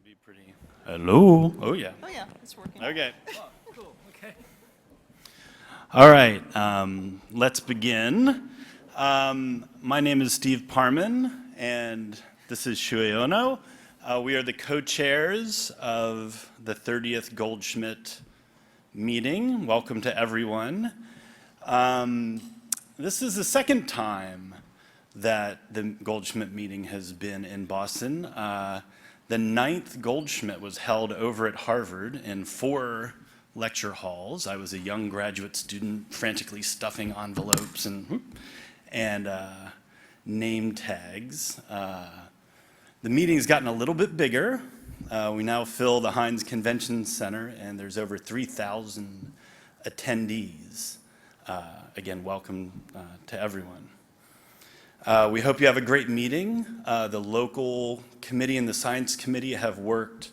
be pretty. Hello. Oh yeah. Oh yeah, it's working. Okay. Oh, cool. Okay. All right. Let's begin. My name is Steve Parman, and this is Shuei Ono. We are the co-chairs of the 30th Goldschmidt meeting. Welcome to everyone. This is the second time that the Goldschmidt meeting has been in Boston. The 9th Goldschmidt was held over at Harvard in 4 lecture halls. I was a young graduate student frantically stuffing envelopes and name tags. The meeting's gotten a little bit bigger. We now fill the Heinz Convention Center, and there's over 3,000 attendees. Again, welcome to everyone. We hope you have a great meeting. The local committee and the science committee have worked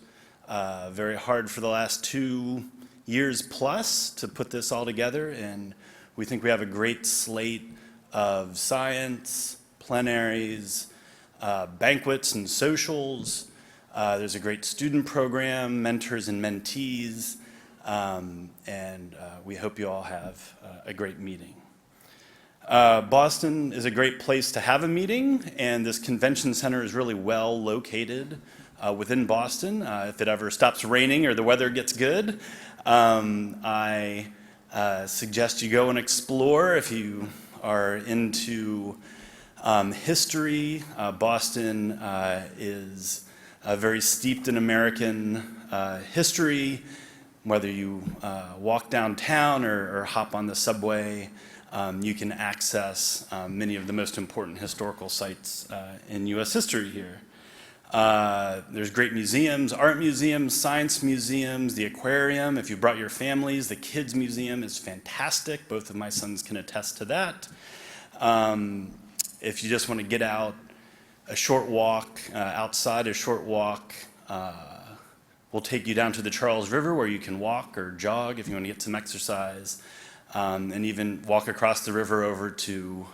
very hard for the last 2 years plus to put this all together, and we think we have a great slate of science, plenaries, banquets and socials. There's a great student program, mentors and mentees, and we hope you all have a great meeting. Boston is a great place to have a meeting, and this convention center is really well located within Boston. If it ever stops raining or the weather gets good, I suggest you go and explore. If you are into history, Boston is very steeped in American history. Whether you walk downtown or hop on the subway, you can access many of the most important historical sites in U.S. history here. There's great museums, art museums, science museums, the aquarium. If you brought your families, the kids museum is fantastic. Both of my sons can attest to that. If you just want to get out, a short walk outside, a short walk will take you down to the Charles River where you can walk or jog if you want to get some exercise. And even walk across the river over to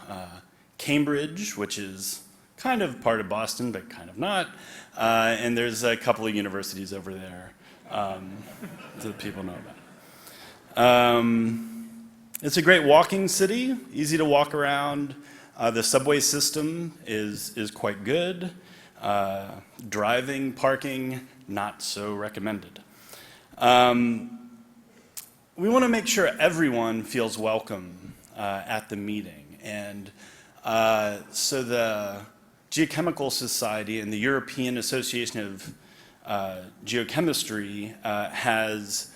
Cambridge, which is kind of part of Boston, but kind of not. And there's a couple of universities over there that people know about. It's a great walking city, easy to walk around. The subway system is quite good. Driving, parking, not so recommended. We want to make sure everyone feels welcome at the meeting. And so the Geochemical Society and the European Association of Geochemistry has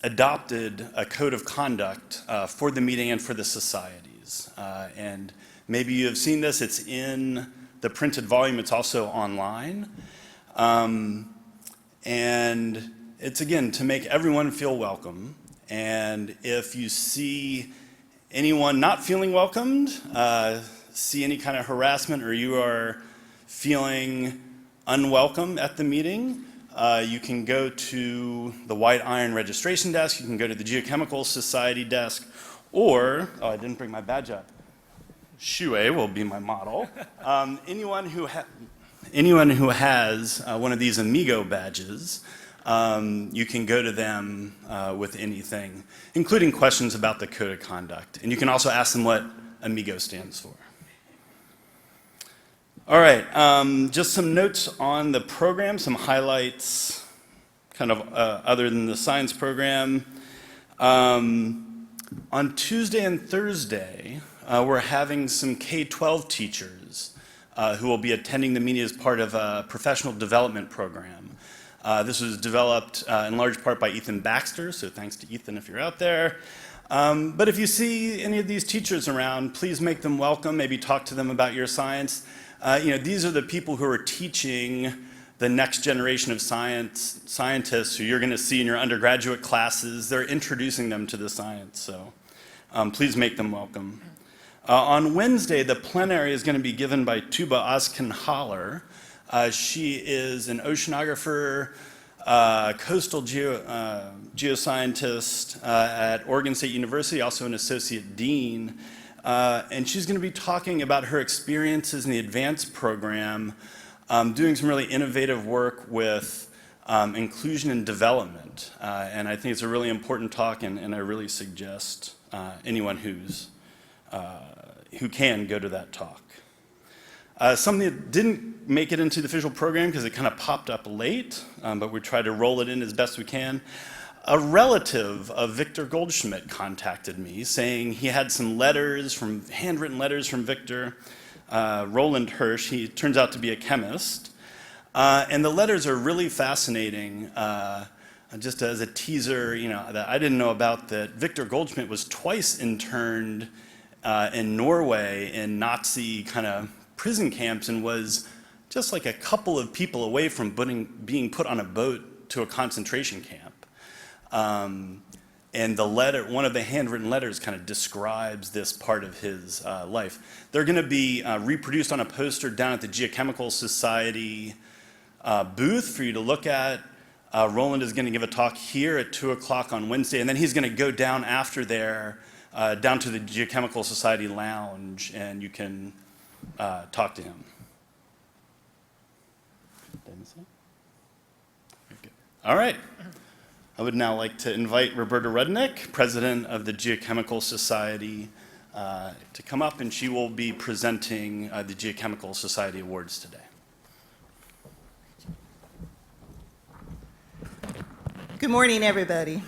adopted a code of conduct for the meeting and for the societies. And maybe you have seen this. It's in the printed volume. It's also online. And it's, again, to make everyone feel welcome. And if you see anyone not feeling welcomed, see any kind of harassment, or you are feeling unwelcome at the meeting, you can go to the White Iron registration desk, you can go to the Geochemical Society desk, or, oh, I didn't bring my badge up. Shuei will be my model. Anyone who has one of these Amigo badges, you can go to them with anything, including questions about the code of conduct. And you can also ask them what Amigo stands for. All right, just some notes on the program, some highlights kind of other than the science program. On Tuesday and Thursday, we're having some K-12 teachers who will be attending the meeting as part of a professional development program. This was developed in large part by Ethan Baxter, so thanks to Ethan if you're out there. But if you see any of these teachers around, please make them welcome, maybe talk to them about your science. These are the people who are teaching the next generation of scientists who you're going to see in your undergraduate classes. They're introducing them to the science, so please make them welcome. On Wednesday, the plenary is going to be given by Tuba Ozkan-Haller. She is an oceanographer, coastal geoscientist at Oregon State University, also an associate dean. And she's going to be talking about her experiences in the advanced program doing some really innovative work with inclusion and development. And I think it's a really important talk, and I really suggest anyone who can go to that talk. Something that didn't make it into the official program because it kind of popped up late, but we tried to roll it in as best we can. A relative of Victor Goldschmidt contacted me saying he had some handwritten letters from Victor, Roland Hirsch. He turns out to be a chemist. And the letters are really fascinating. Just as a teaser, that I didn't know about, that Victor Goldschmidt was twice interned in Norway in Nazi kind of prison camps and was just like a couple of people away from being put on a boat to a concentration camp. And one of the handwritten letters kind of describes this part of his life. They're going to be reproduced on a poster down at the Geochemical Society booth for you to look at. Roland is going to give a talk here at 2 o'clock on Wednesday, and then he's going to go down after there, down to the Geochemical Society lounge, and you can talk to him. Did I miss it? Okay. All right. I would now like to invite Roberta Rudnick, president of the Geochemical Society, to come up, and she will be presenting the Geochemical Society Awards today. Good morning, everybody.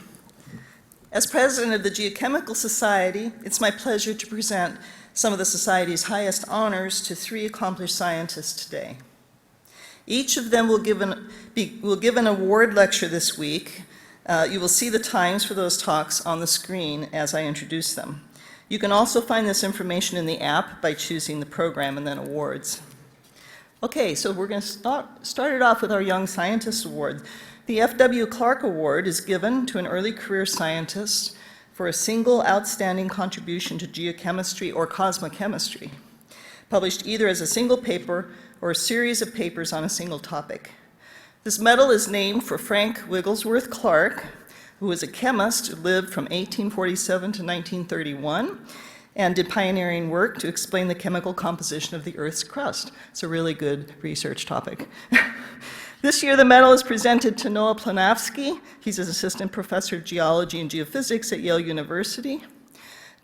As president of the Geochemical Society, it's my pleasure to present some of the Society's highest honors to 3 accomplished scientists today. Each of them will give an award lecture this week. You will see the times for those talks on the screen as I introduce them. You can also find this information in the app by choosing the program and then awards. Okay, so we're going to start it off with our Young Scientist Award. The F.W. Clark Award is given to an early career scientist for a single outstanding contribution to geochemistry or cosmochemistry, published either as a single paper or a series of papers on a single topic. This medal is named for Frank Wigglesworth Clark, who was a chemist who lived from 1847 to 1931 and did pioneering work to explain the chemical composition of the Earth's crust. It's a really good research topic. This year, the medal is presented to Noah Planavsky. He's an assistant professor of geology and geophysics at Yale University.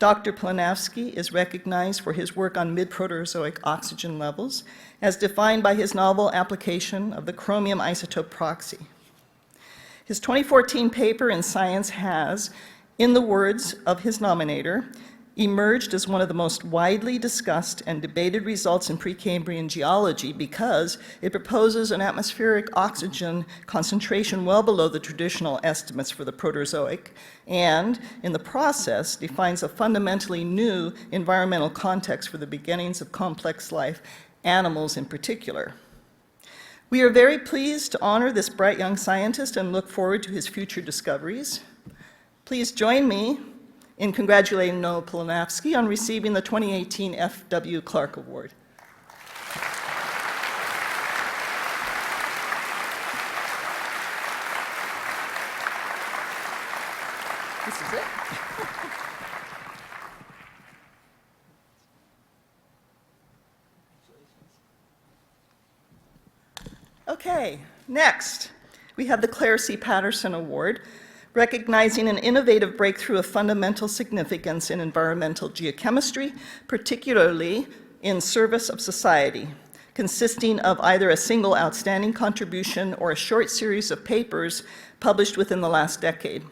Dr. Planavsky is recognized for his work on mid-Proterozoic oxygen levels, as defined by his novel application of the chromium isotope proxy. His 2014 paper in Science has, in the words of his nominator, emerged as one of the most widely discussed and debated results in Precambrian geology because it proposes an atmospheric oxygen concentration well below the traditional estimates for the Proterozoic, and in the process defines a fundamentally new environmental context for the beginnings of complex life, animals in particular. We are very pleased to honor this bright young scientist and look forward to his future discoveries. Please join me in congratulating Noah Planavsky on receiving the 2018 F.W. Clark Award. This is it. Okay, next, we have the Claire C. Patterson Award, recognizing an innovative breakthrough of fundamental significance in environmental geochemistry, particularly in service of society, consisting of either a single outstanding contribution or a short series of papers published within the last decade.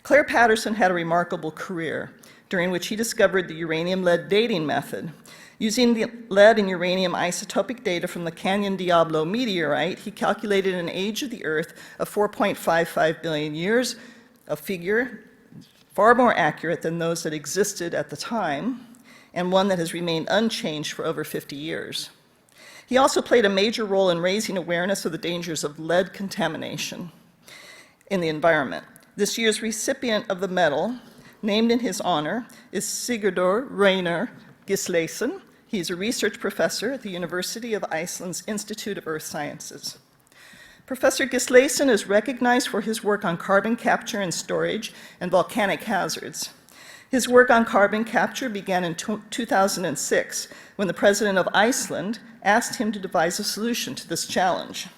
Claire Patterson had a remarkable career, during which he discovered the uranium-lead dating method. Using the lead and uranium isotopic data from the Canyon Diablo meteorite, he calculated an age of the Earth of 4.55 billion years, a figure far more accurate than those that existed at the time, and one that has remained unchanged for over 50 years. He also played a major role in raising awareness of the dangers of lead contamination in the environment. This year's recipient of the medal, named in his honor, is Sigurdur Reynar Gislason. He's a research professor at the University of Iceland's Institute of Earth Sciences. Professor Gislason is recognized for his work on carbon capture and storage and volcanic hazards. His work on carbon capture began in 2006, when the president of Iceland asked him to devise a solution to this challenge.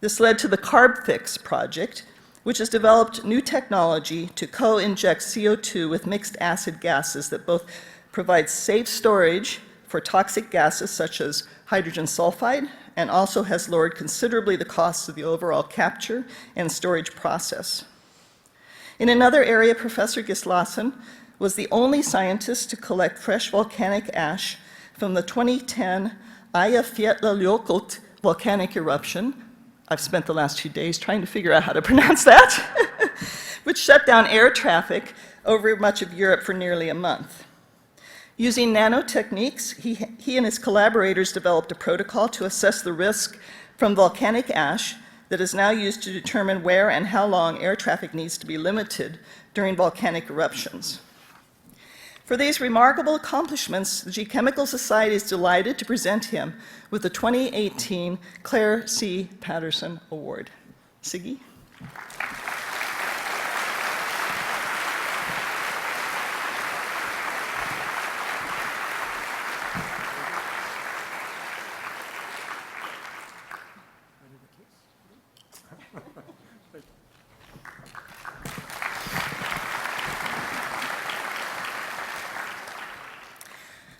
This led to the CarbFix project, which has developed new technology to co-inject CO2 with mixed acid gases that both provide safe storage for toxic gases such as hydrogen sulfide, and also has lowered considerably the costs of the overall capture and storage process. In another area, Professor Gislason was the only scientist to collect fresh volcanic ash from the 2010 Eyjafjallajökull volcanic eruption. I've spent the last 2 days trying to figure out how to pronounce that, which shut down air traffic over much of Europe for nearly a month. Using nanotechniques, he and his collaborators developed a protocol to assess the risk from volcanic ash that is now used to determine where and how long air traffic needs to be limited during volcanic eruptions. For these remarkable accomplishments, the Geochemical Society is delighted to present him with the 2018 Claire C. Patterson Award. Siggy?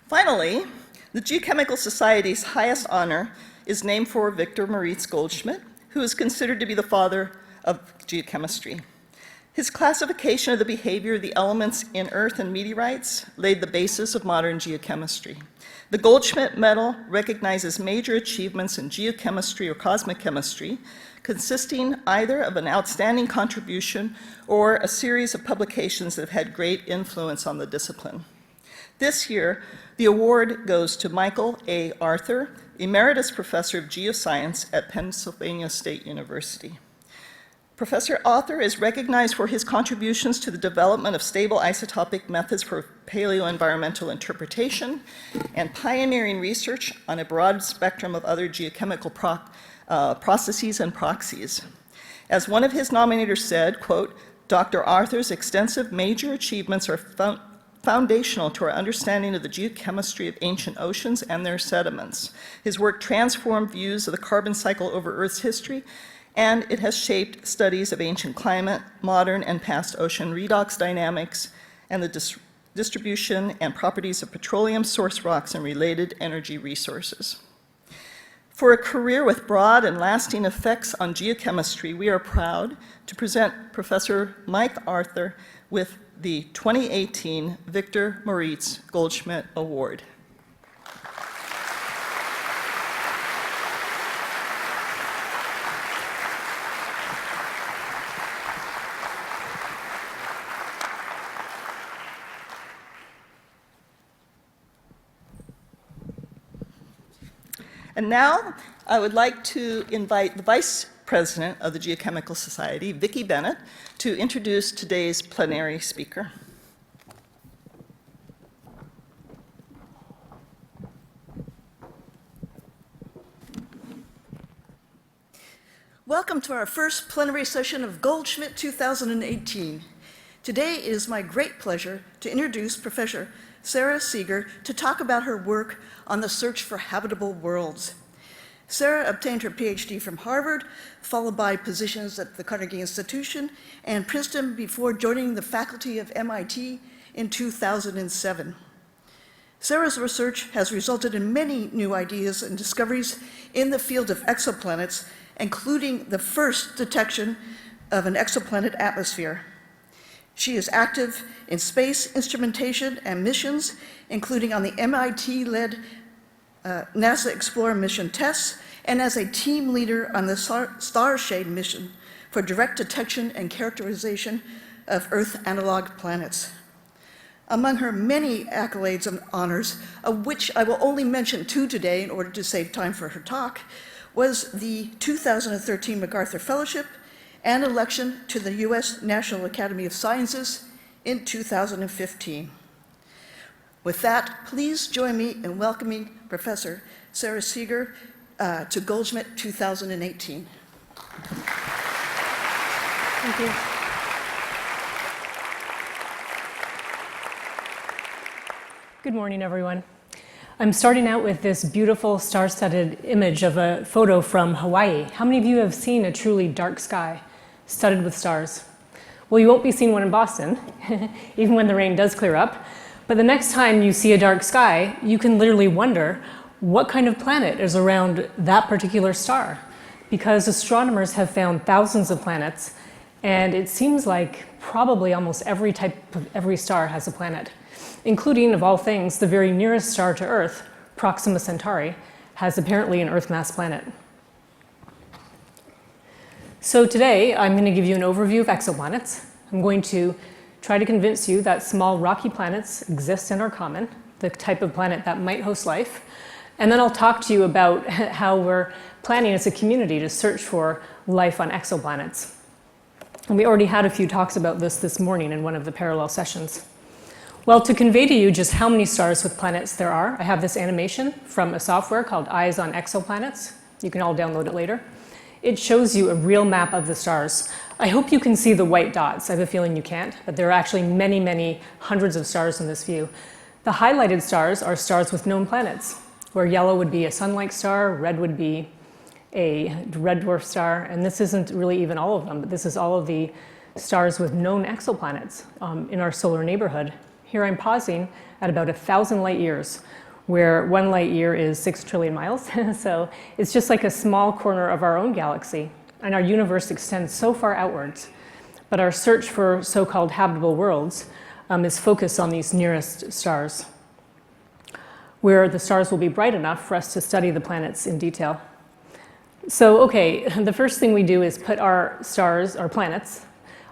Finally, the Geochemical Society's highest honor is named for Victor Moritz Goldschmidt, who is considered to be the father of geochemistry. His classification of the behavior of the elements in Earth and meteorites laid the basis of modern geochemistry. The Goldschmidt Medal recognizes major achievements in geochemistry or cosmic chemistry, consisting either of an outstanding contribution or a series of publications that have had great influence on the discipline. This year, the award goes to Michael A. Arthur, Emeritus Professor of Geoscience at Pennsylvania State University. Professor Arthur is recognized for his contributions to the development of stable isotopic methods for paleoenvironmental interpretation and pioneering research on a broad spectrum of other geochemical processes and proxies. As one of his nominators said, quote, "Dr. Arthur's extensive major achievements are foundational to our understanding of the geochemistry of ancient oceans and their sediments. His work transformed views of the carbon cycle over Earth's history, and it has shaped studies of ancient climate, modern and past ocean redox dynamics, and the distribution and properties of petroleum source rocks and related energy resources." For a career with broad and lasting effects on geochemistry, we are proud to present Professor Mike Arthur with the 2018 Victor Moritz Goldschmidt Award. And now I would like to invite the Vice President of the Geochemical Society, Vicki Bennett, to introduce today's plenary speaker. Welcome to our first plenary session of Goldscmidt 2018. Today it is my great pleasure to introduce Professor Sara Seager to talk about her work on the search for habitable worlds. Sara obtained her PhD from Harvard, followed by positions at the Carnegie Institution and Princeton before joining the faculty of MIT in 2007. Sara's research has resulted in many new ideas and discoveries in the field of exoplanets, including the first detection of an exoplanet atmosphere. She is active in space instrumentation and missions, including on the MIT-led NASA Explorer mission tests, and as a team leader on the Starshade mission for direct detection and characterization of Earth analog planets. Among her many accolades and honors, of which I will only mention 2 today in order to save time for her talk, was the 2013 MacArthur Fellowship and election to the U.S. National Academy of Sciences in 2015. With that, please join me in welcoming Professor Sara Seager to Goldscmidt 2018. Thank you. Good morning, everyone. I'm starting out with this beautiful star-studded image of a photo from Hawaii. How many of you have seen a truly dark sky studded with stars? Well, you won't be seeing one in Boston, even when the rain does clear up. But the next time you see a dark sky, you can literally wonder what kind of planet is around that particular star. Because astronomers have found thousands of planets, and it seems like probably almost every star has a planet, including, of all things, the very nearest star to Earth, Proxima Centauri, has apparently an Earth-mass planet. So today, I'm going to give you an overview of exoplanets. I'm going to try to convince you that small rocky planets exist and are common, the type of planet that might host life. And then I'll talk to you about how we're planning as a community to search for life on exoplanets. And we already had a few talks about this morning in one of the parallel sessions. Well, to convey to you just how many stars with planets there are, I have this animation from a software called Eyes on Exoplanets. You can all download it later. It shows you a real map of the stars. I hope you can see the white dots. I have a feeling you can't, but there are actually many, many hundreds of stars in this view. The highlighted stars are stars with known planets, where yellow would be a sun-like star, red would be a red dwarf star, and this isn't really even all of them, but this is all of the stars with known exoplanets in our solar neighborhood. Here I'm pausing at about 1,000 light years, where 1 light year is 6 trillion miles. So it's just like a small corner of our own galaxy. And our universe extends so far outwards. But our search for so-called habitable worlds is focused on these nearest stars, where the stars will be bright enough for us to study the planets in detail. So, okay, the first thing we do is put our stars, our planets,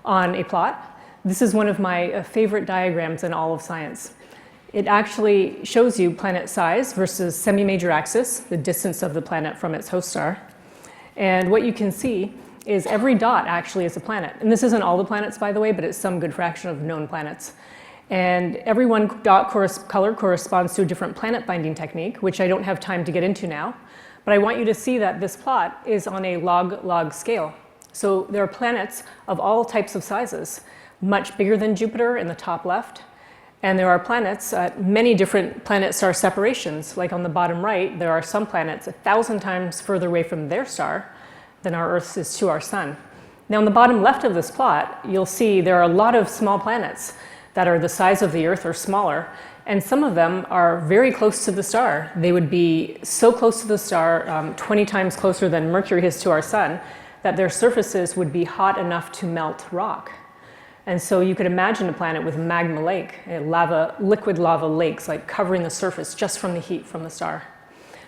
on a plot. This is one of my favorite diagrams in all of science. It actually shows you planet size versus semi-major axis, the distance of the planet from its host star. And what you can see is every dot actually is a planet. And this isn't all the planets, by the way, but it's some good fraction of known planets. And every one dot color corresponds to a different planet binding technique, which I don't have time to get into now. But I want you to see that this plot is on a log-log scale. So there are planets of all types of sizes, much bigger than Jupiter in the top left. And there are planets at many different planet-star separations. Like on the bottom right, there are some planets 1,000 times further away from their star than our Earth is to our sun. Now, on the bottom left of this plot, you'll see there are a lot of small planets that are the size of the Earth or smaller. And some of them are very close to the star. They would be so close to the star, 20 times closer than Mercury is to our sun, that their surfaces would be hot enough to melt rock. And so you could imagine a planet with a magma lake, liquid lava lakes, like covering the surface just from the heat from the star.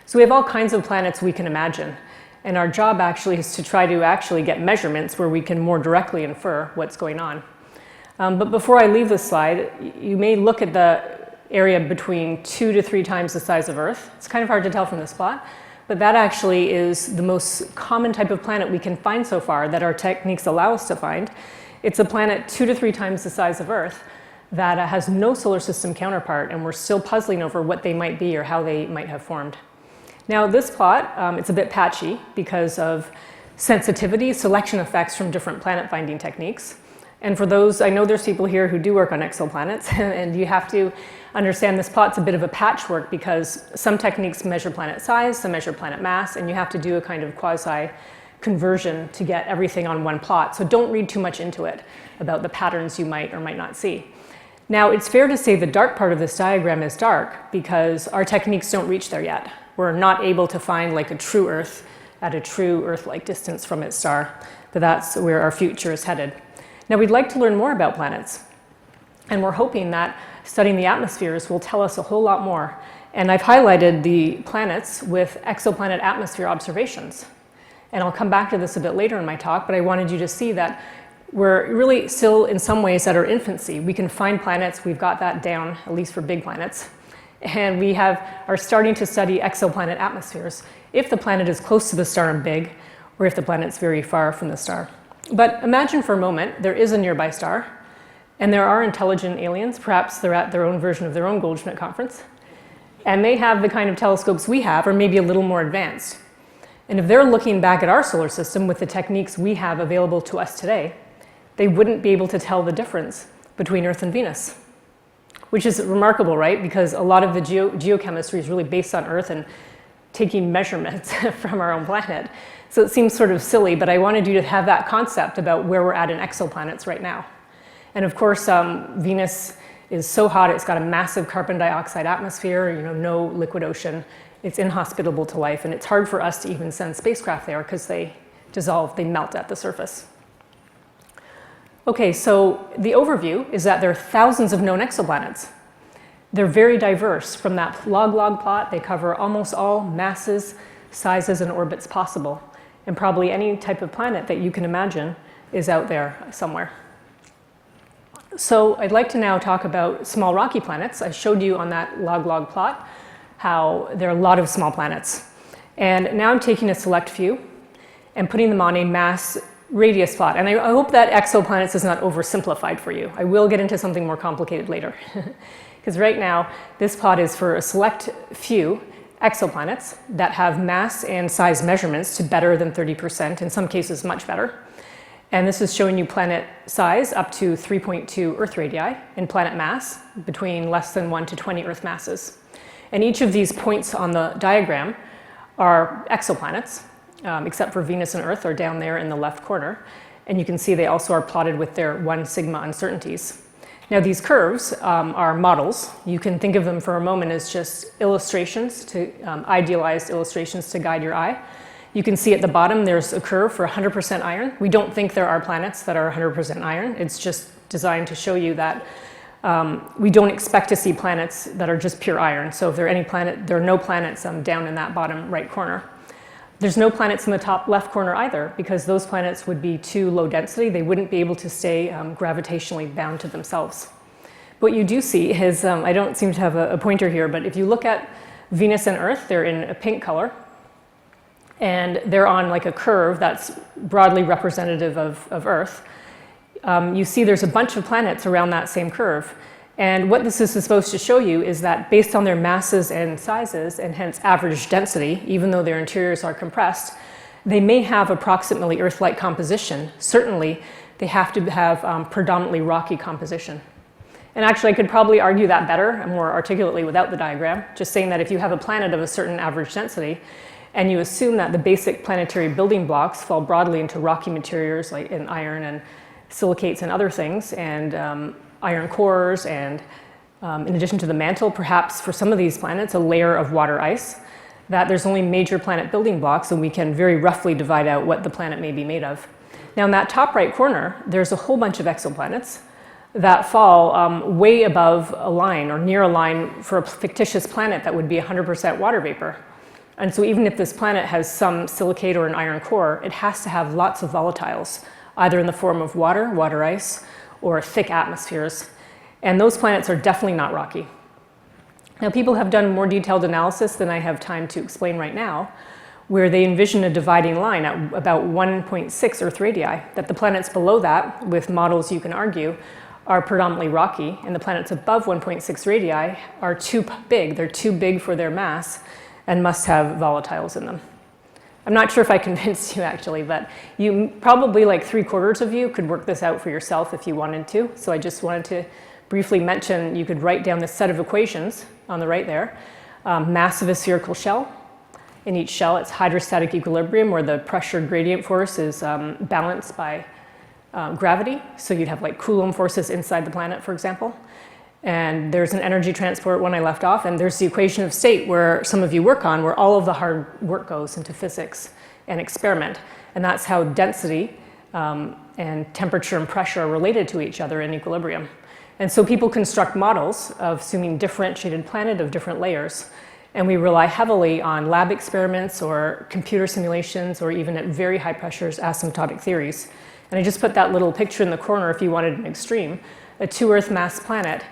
So we have all kinds of planets we can imagine. And our job actually is to try to actually get measurements where we can more directly infer what's going on. But before I leave this slide, you may look at the area between 2 to 3 times the size of Earth. It's kind of hard to tell from this plot, but that actually is the most common type of planet we can find so far that our techniques allow us to find. It's a planet 2 to 3 times the size of Earth that has no solar system counterpart, and we're still puzzling over what they might be or how they might have formed. Now, this plot, it's a bit patchy because of sensitivity, selection effects from different planet finding techniques. And for those, I know there's people here who do work on exoplanets, and you have to understand this plot's a bit of a patchwork because some techniques measure planet size, some measure planet mass, and you have to do a kind of quasi conversion to get everything on one plot. So don't read too much into it about the patterns you might or might not see. Now, it's fair to say the dark part of this diagram is dark because our techniques don't reach there yet. We're not able to find like a true Earth at a true Earth-like distance from its star, but that's where our future is headed. Now, we'd like to learn more about planets, and we're hoping that studying the atmospheres will tell us a whole lot more. And I've highlighted the planets with exoplanet atmosphere observations. And I'll come back to this a bit later in my talk, but I wanted you to see that we're really still, in some ways, at our infancy. We can find planets. We've got that down, at least for big planets. And we are starting to study exoplanet atmospheres, if the planet is close to the star and big, or if the planet's very far from the star. But imagine for a moment there is a nearby star, and there are intelligent aliens. Perhaps they're at their own version of their own Goldscmidt conference, and they have the kind of telescopes we have, or maybe a little more advanced. And if they're looking back at our solar system with the techniques we have available to us today, they wouldn't be able to tell the difference between Earth and Venus, which is remarkable, right? Because a lot of the geochemistry is really based on Earth and taking measurements from our own planet. So it seems sort of silly, but I wanted you to have that concept about where we're at in exoplanets right now. And of course, Venus is so hot, it's got a massive carbon dioxide atmosphere, no liquid ocean. It's inhospitable to life, and it's hard for us to even send spacecraft there because they dissolve, they melt at the surface. Okay, so the overview is that there are thousands of known exoplanets. They're very diverse. From that log-log plot, they cover almost all masses, sizes, and orbits possible. And probably any type of planet that you can imagine is out there somewhere. So I'd like to now talk about small rocky planets. I showed you on that log-log plot how there are a lot of small planets. And now I'm taking a select few and putting them on a mass radius plot. And I hope that exoplanets is not oversimplified for you. I will get into something more complicated later. Because right now, this plot is for a select few exoplanets that have mass and size measurements to better than 30%, in some cases much better. And this is showing you planet size up to 3.2 Earth radii and planet mass between less than 1 to 20 Earth masses. And each of these points on the diagram are exoplanets, except for Venus and Earth are down there in the left corner. And you can see they also are plotted with their 1 sigma uncertainties. Now these curves are models. You can think of them for a moment as just illustrations, idealized illustrations to guide your eye. You can see at the bottom there's a curve for 100% iron. We don't think there are planets that are 100% iron. It's just designed to show you that we don't expect to see planets that are just pure iron. So if there are no planets down in that bottom right corner. There's no planets in the top left corner either, because those planets would be too low density. They wouldn't be able to stay gravitationally bound to themselves. What you do see is, I don't seem to have a pointer here, but if you look at Venus and Earth, they're in a pink color. And they're on like a curve that's broadly representative of Earth. You see there's a bunch of planets around that same curve. And what this is supposed to show you is that based on their masses and sizes, and hence average density, even though their interiors are compressed, they may have approximately Earth-like composition. Certainly, they have to have predominantly rocky composition. And actually, I could probably argue that better and more articulately without the diagram, just saying that if you have a planet of a certain average density, and you assume that the basic planetary building blocks fall broadly into rocky materials like in iron and silicates and other things, and iron cores, and in addition to the mantle, perhaps for some of these planets, a layer of water ice, that there's only major planet building blocks, and we can very roughly divide out what the planet may be made of. Now in that top right corner, there's a whole bunch of exoplanets that fall way above a line or near a line for a fictitious planet that would be 100% water vapor. And so even if this planet has some silicate or an iron core, it has to have lots of volatiles, either in the form of water, water ice, or thick atmospheres. And those planets are definitely not rocky. Now, people have done more detailed analysis than I have time to explain right now, where they envision a dividing line at about 1.6 Earth radii, that the planets below that, with models you can argue, are predominantly rocky, and the planets above 1.6 radii are too big. They're too big for their mass and must have volatiles in them. I'm not sure if I convinced you actually, but you probably, like 3/4 of you, could work this out for yourself if you wanted to. So I just wanted to briefly mention you could write down this set of equations on the right there. Mass of a spherical shell. In each shell, it's hydrostatic equilibrium, where the pressure gradient force is balanced by gravity. So you'd have like Coulomb forces inside the planet, for example. And there's an energy transport when I left off, and there's the equation of state where some of you work on, where all of the hard work goes into physics and experiment. And that's how density and temperature and pressure are related to each other in equilibrium. And so people construct models of assuming differentiated planet of different layers. And we rely heavily on lab experiments or computer simulations, or even at very high pressures, asymptotic theories. And I just put that little picture in the corner if you wanted an extreme. A 2 Earth mass planet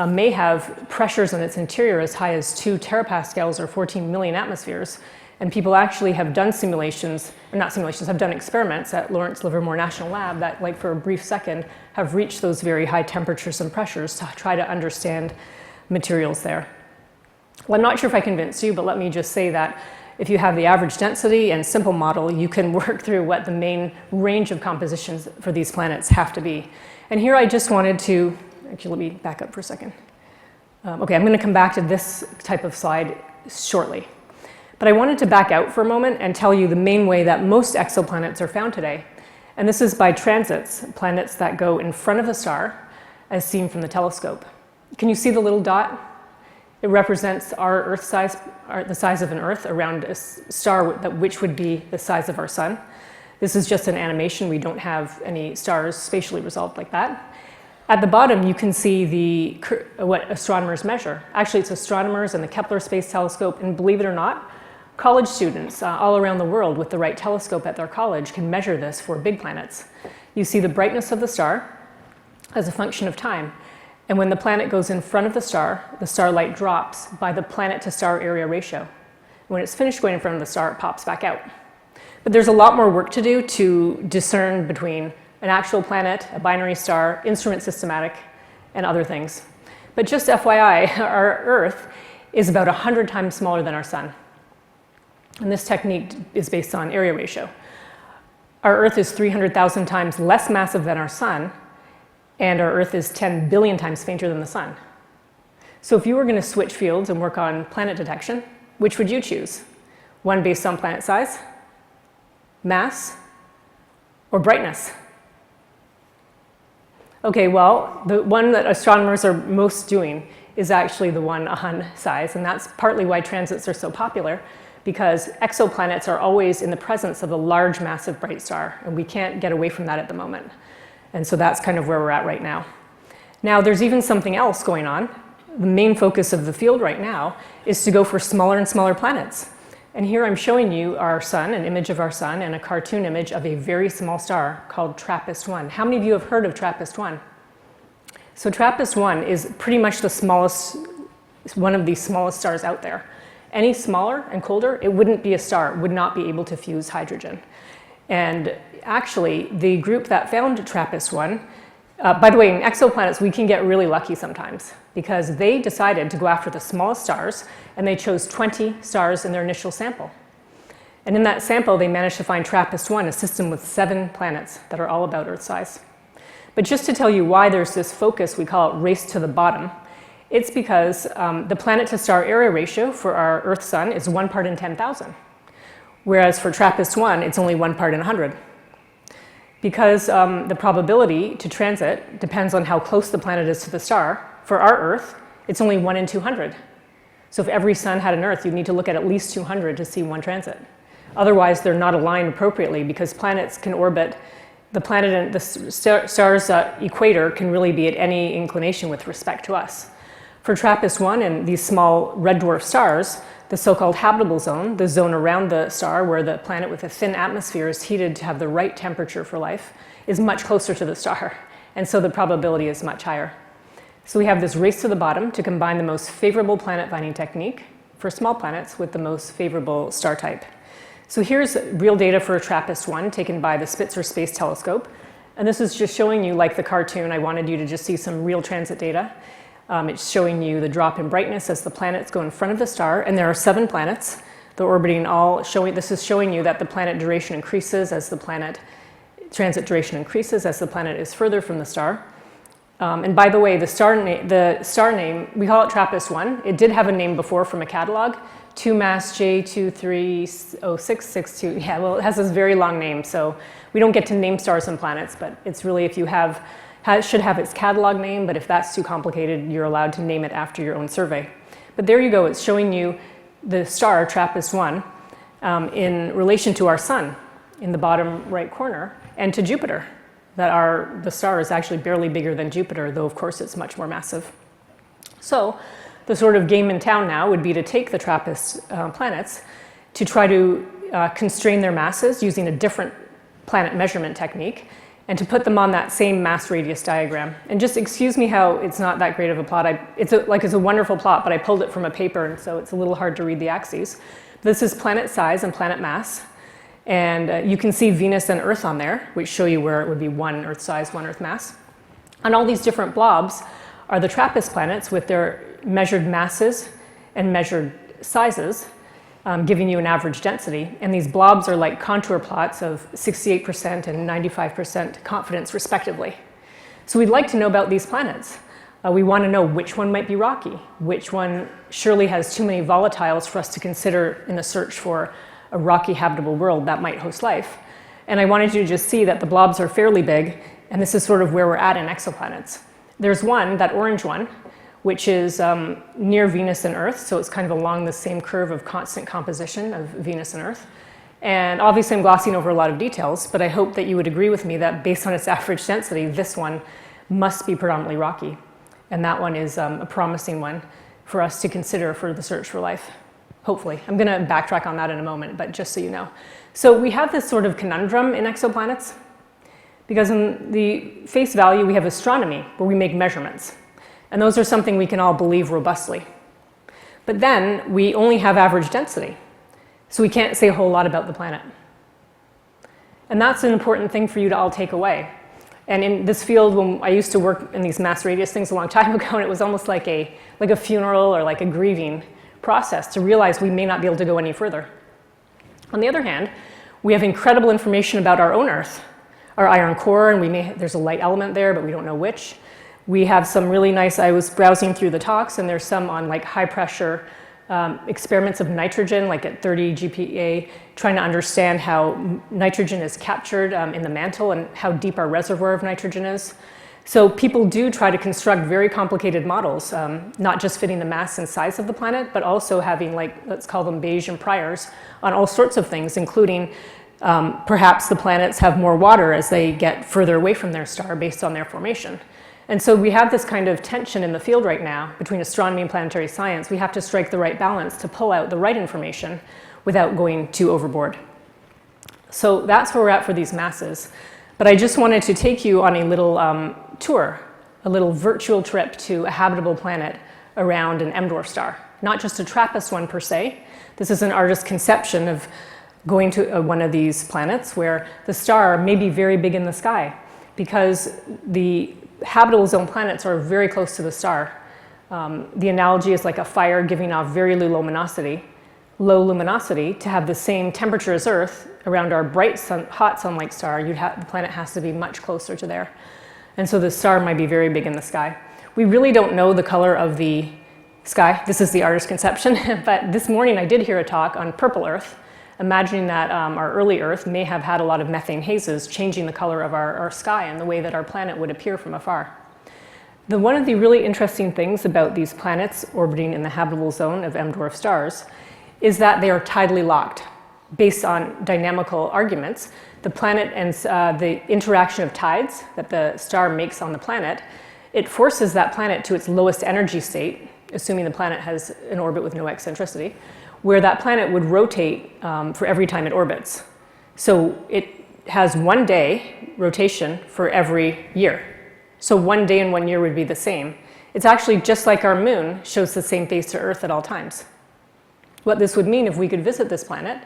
may have pressures in its interior as high as 2 terapascals or 14 million atmospheres. And people actually have done simulations, or not simulations, have done experiments at Lawrence Livermore National Lab that, like for a brief second, have reached those very high temperatures and pressures to try to understand materials there. Well, I'm not sure if I convinced you, but let me just say that if you have the average density and simple model, you can work through what the main range of compositions for these planets have to be. And here I just wanted to, actually let me back up for a second. Okay, I'm going to come back to this type of slide shortly. But I wanted to back out for a moment and tell you the main way that most exoplanets are found today. And this is by transits, planets that go in front of a star, as seen from the telescope. Can you see the little dot? It represents our Earth size, the size of an Earth around a star which would be the size of our sun. This is just an animation. We don't have any stars spatially resolved like that. At the bottom, you can see what astronomers measure. Actually, it's astronomers and the Kepler Space Telescope, and believe it or not, college students all around the world with the right telescope at their college can measure this for big planets. You see the brightness of the star as a function of time. And when the planet goes in front of the starlight drops by the planet-to-star area ratio. When it's finished going in front of the star, it pops back out. But there's a lot more work to do to discern between an actual planet, a binary star, instrument systematic, and other things. But just FYI, our Earth is about 100 times smaller than our sun. And this technique is based on area ratio. Our Earth is 300,000 times less massive than our sun, and our Earth is 10 billion times fainter than the sun. So if you were going to switch fields and work on planet detection, which would you choose? One based on planet size, mass, or brightness? Okay, well, the one that astronomers are most doing is actually the one on size, and that's partly why transits are so popular, because exoplanets are always in the presence of a large, massive, bright star, and we can't get away from that at the moment. And so that's kind of where we're at right now. Now, there's even something else going on. The main focus of the field right now is to go for smaller and smaller planets. And here I'm showing you our sun, an image of our sun, and a cartoon image of a very small star called TRAPPIST-1. How many of you have heard of TRAPPIST-1? So TRAPPIST-1 is pretty much the smallest, one of the smallest stars out there. Any smaller and colder, it wouldn't be a star, it would not be able to fuse hydrogen. And actually, the group that found TRAPPIST-1, by the way, in exoplanets, we can get really lucky sometimes because they decided to go after the smallest stars, and they chose 20 stars in their initial sample. And in that sample, they managed to find TRAPPIST-1, a system with 7 planets that are all about Earth size. But just to tell you why there's this focus, we call it race to the bottom, it's because the planet-to-star area ratio for our Earth sun is 1 part in 10,000, whereas for TRAPPIST-1, it's only 1 part in 100. Because the probability to transit depends on how close the planet is to the star, for our Earth, it's only 1 in 200. So if every sun had an Earth, you'd need to look at least 200 to see one transit. Otherwise, they're not aligned appropriately because planets can orbit, the planet and the star's equator can really be at any inclination with respect to us. For TRAPPIST-1 and these small red dwarf stars, the so-called habitable zone, the zone around the star where the planet with a thin atmosphere is heated to have the right temperature for life, is much closer to the star. And so the probability is much higher. So we have this race to the bottom to combine the most favorable planet finding technique for small planets with the most favorable star type. So here's real data for TRAPPIST-1 taken by the Spitzer Space Telescope. And this is just showing you, like the cartoon, I wanted you to just see some real transit data. It's showing you the drop in brightness as the planets go in front of the star, and there are 7 planets. They're orbiting all, this is showing you that the planet duration increases as the planet, transit duration increases as the planet is further from the star. And by the way, the star name, we call it TRAPPIST-1. It did have a name before from a catalog, 2MASS J230662. Yeah, well, it has this very long name, so we don't get to name stars and planets, but it's really if you have, it should have its catalog name, but if that's too complicated, you're allowed to name it after your own survey. But there you go, it's showing you the star, TRAPPIST-1, in relation to our sun in the bottom right corner, and to Jupiter, that the star is actually barely bigger than Jupiter, though of course it's much more massive. So the sort of game in town now would be to take the TRAPPIST planets to try to constrain their masses using a different planet measurement technique, and to put them on that same mass radius diagram. And just excuse me how it's not that great of a plot. It's a wonderful plot, but I pulled it from a paper, and so it's a little hard to read the axes. This is planet size and planet mass. And you can see Venus and Earth on there, which show you where it would be 1 Earth size, 1 Earth mass. And all these different blobs are the TRAPPIST planets with their measured masses and measured sizes, giving you an average density. And these blobs are like contour plots of 68% and 95% confidence, respectively. So we'd like to know about these planets. We want to know which one might be rocky, which one surely has too many volatiles for us to consider in the search for a rocky habitable world that might host life. And I wanted you to just see that the blobs are fairly big, and this is sort of where we're at in exoplanets. There's one, that orange one, which is near Venus and Earth, so it's kind of along the same curve of constant composition of Venus and Earth. And obviously I'm glossing over a lot of details, but I hope that you would agree with me that based on its average density, this one must be predominantly rocky. And that one is a promising one for us to consider for the search for life, hopefully. I'm going to backtrack on that in a moment, but just so you know. So we have this sort of conundrum in exoplanets, because in the face value, we have astronomy, where we make measurements. And those are something we can all believe robustly. But then we only have average density, so we can't say a whole lot about the planet. And that's an important thing for you to all take away. And in this field, when I used to work in these mass radius things a long time ago, and it was almost like a funeral or like a grieving process to realize we may not be able to go any further. On the other hand, we have incredible information about our own Earth, our iron core, and there's a light element there, but we don't know which. We have some really nice, I was browsing through the talks, and there's some on like high pressure experiments of nitrogen, like at 30 GPa, trying to understand how nitrogen is captured in the mantle and how deep our reservoir of nitrogen is. So people do try to construct very complicated models, not just fitting the mass and size of the planet, but also having, like, let's call them Bayesian priors on all sorts of things, including perhaps the planets have more water as they get further away from their star based on their formation. And so we have this kind of tension in the field right now between astronomy and planetary science. We have to strike the right balance to pull out the right information without going too overboard. So that's where we're at for these masses. But I just wanted to take you on a little tour, a little virtual trip to a habitable planet around an M-dwarf star. Not just a TRAPPIST one per se. This is an artist's conception of going to one of these planets where the star may be very big in the sky, because the habitable zone planets are very close to the star. The analogy is like a fire giving off very low luminosity to have the same temperature as Earth around our bright hot sun-like star. The planet has to be much closer to there. And so the star might be very big in the sky. We really don't know the color of the sky. This is the artist's conception. But this morning I did hear a talk on purple Earth, imagining that our early Earth may have had a lot of methane hazes, changing the color of our sky and the way that our planet would appear from afar. One of the really interesting things about these planets orbiting in the habitable zone of M-dwarf stars is that they are tidally locked. Based on dynamical arguments, the planet and the interaction of tides that the star makes on the planet, it forces that planet to its lowest energy state, assuming the planet has an orbit with no eccentricity, where that planet would rotate for every time it orbits. So it has 1 day rotation for every year. So 1 day in 1 year would be the same. It's actually just like our moon shows the same face to Earth at all times. What this would mean if we could visit this planet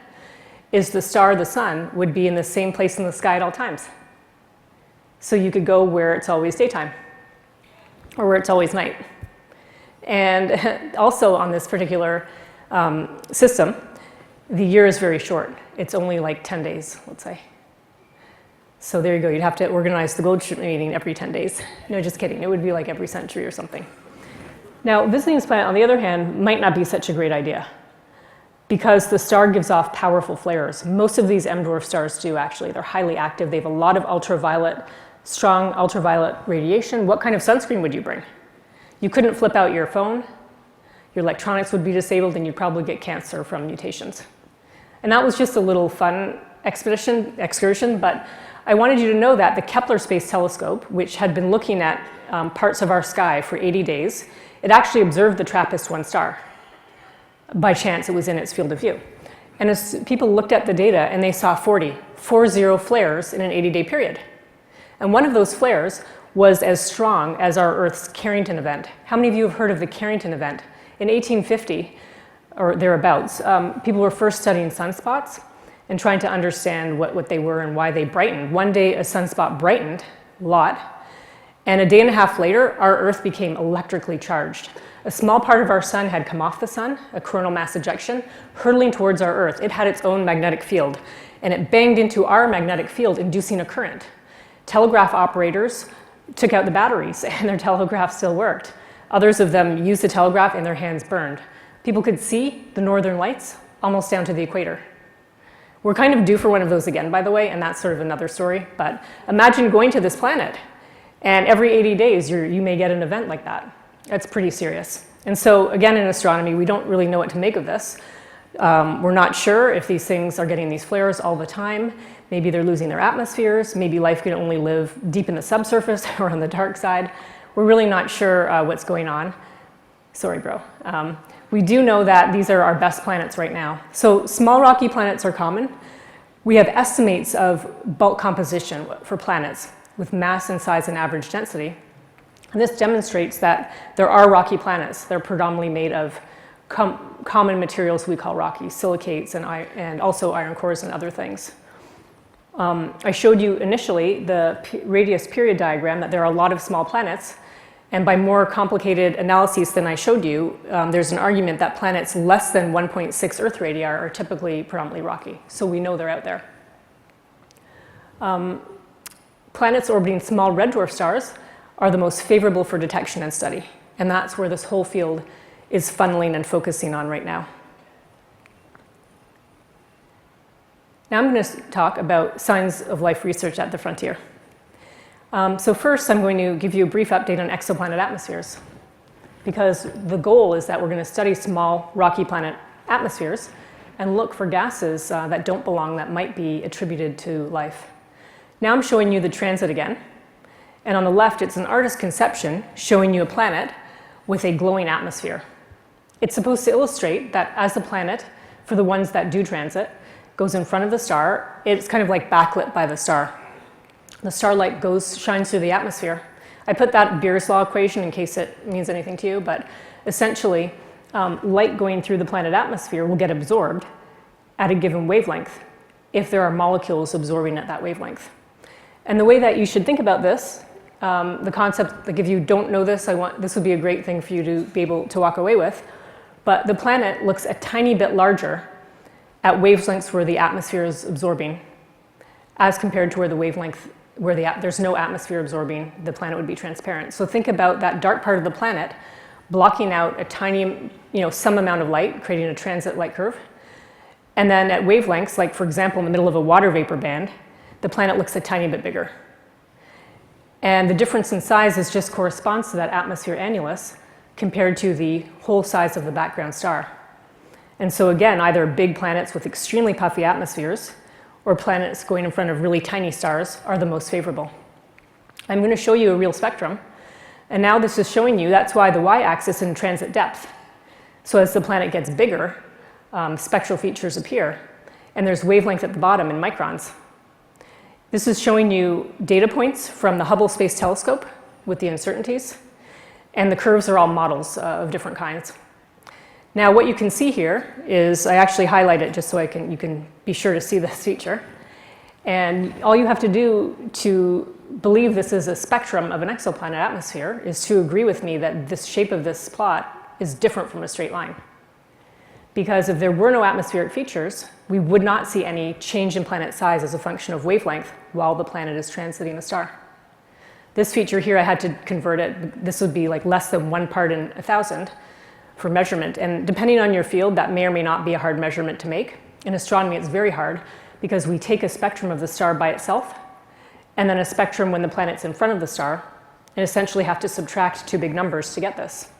is the star, the sun, would be in the same place in the sky at all times. So you could go where it's always daytime or where it's always night. And also on this particular system, the year is very short. It's only like 10 days, let's say. So there you go. You'd have to organize the Goldscmidt meeting every 10 days. No, just kidding. It would be like every century or something. Now, visiting this planet, on the other hand, might not be such a great idea, because the star gives off powerful flares. Most of these M-dwarf stars do, actually. They're highly active. They have a lot of strong ultraviolet radiation. What kind of sunscreen would you bring? You couldn't flip out your phone. Your electronics would be disabled, and you'd probably get cancer from mutations. And that was just a little fun excursion, but I wanted you to know that the Kepler Space Telescope, which had been looking at parts of our sky for 80 days, it actually observed the TRAPPIST-1 star. By chance, it was in its field of view. And as people looked at the data, and they saw 40 flares in an 80-day period. And one of those flares was as strong as our Earth's Carrington event. How many of you have heard of the Carrington event? In 1850, or thereabouts, people were first studying sunspots and trying to understand what they were and why they brightened. One day, a sunspot brightened a lot, and a day and a half later, our Earth became electrically charged. A small part of our sun had come off the sun, a coronal mass ejection, hurtling towards our Earth. It had its own magnetic field, and it banged into our magnetic field, inducing a current. Telegraph operators took out the batteries and their telegraph still worked. Others of them used the telegraph and their hands burned. People could see the northern lights almost down to the equator. We're kind of due for one of those again, by the way, and that's sort of another story. But imagine going to this planet, and every 80 days you may get an event like that. That's pretty serious. And so again, in astronomy, we don't really know what to make of this. We're not sure if these things are getting these flares all the time. Maybe they're losing their atmospheres. Maybe life can only live deep in the subsurface or on the dark side. We're really not sure what's going on. Sorry, bro. We do know that these are our best planets right now. So small rocky planets are common. We have estimates of bulk composition for planets with mass and size and average density. And this demonstrates that there are rocky planets. They're predominantly made of common materials we call rocky, silicates and also iron cores and other things. I showed you initially the radius period diagram that there are a lot of small planets. And by more complicated analyses than I showed you, there's an argument that planets less than 1.6 Earth radii are typically predominantly rocky. So we know they're out there. Planets orbiting small red dwarf stars are the most favorable for detection and study. And that's where this whole field is funneling and focusing on right now. Now I'm going to talk about signs of life research at the frontier. So first, I'm going to give you a brief update on exoplanet atmospheres, because the goal is that we're going to study small rocky planet atmospheres and look for gases that don't belong, that might be attributed to life. Now I'm showing you the transit again. And on the left, it's an artist's conception showing you a planet with a glowing atmosphere. It's supposed to illustrate that as the planet, for the ones that do transit, goes in front of the star, it's kind of like backlit by the star. The starlight shines through the atmosphere. I put that Beer's law equation in case it means anything to you, but essentially, light going through the planet atmosphere will get absorbed at a given wavelength if there are molecules absorbing at that wavelength. And the way that you should think about this, the concept, like if you don't know this, this would be a great thing for you to be able to walk away with, but the planet looks a tiny bit larger at wavelengths where the atmosphere is absorbing as compared to where the wavelength where there's no atmosphere absorbing, the planet would be transparent. So think about that dark part of the planet blocking out a tiny, some amount of light, creating a transit light curve. And then at wavelengths, like for example, in the middle of a water vapor band, the planet looks a tiny bit bigger. And the difference in size just corresponds to that atmosphere annulus compared to the whole size of the background star. And so again, either big planets with extremely puffy atmospheres or planets going in front of really tiny stars are the most favorable. I'm going to show you a real spectrum. And now this is showing you, that's why the y-axis in transit depth. So as the planet gets bigger, spectral features appear. And there's wavelength at the bottom in microns. This is showing you data points from the Hubble Space Telescope with the uncertainties. And the curves are all models of different kinds. Now what you can see here is, I actually highlight it just so you can be sure to see this feature. And all you have to do to believe this is a spectrum of an exoplanet atmosphere is to agree with me that this shape of this plot is different from a straight line. Because if there were no atmospheric features, we would not see any change in planet size as a function of wavelength while the planet is transiting a star. This feature here, I had to convert it. This would be like less than 1 part in 1,000 for measurement. And depending on your field, that may or may not be a hard measurement to make. In astronomy, it's very hard because we take a spectrum of the star by itself and then a spectrum when the planet's in front of the star and essentially have to subtract 2 big numbers to get this.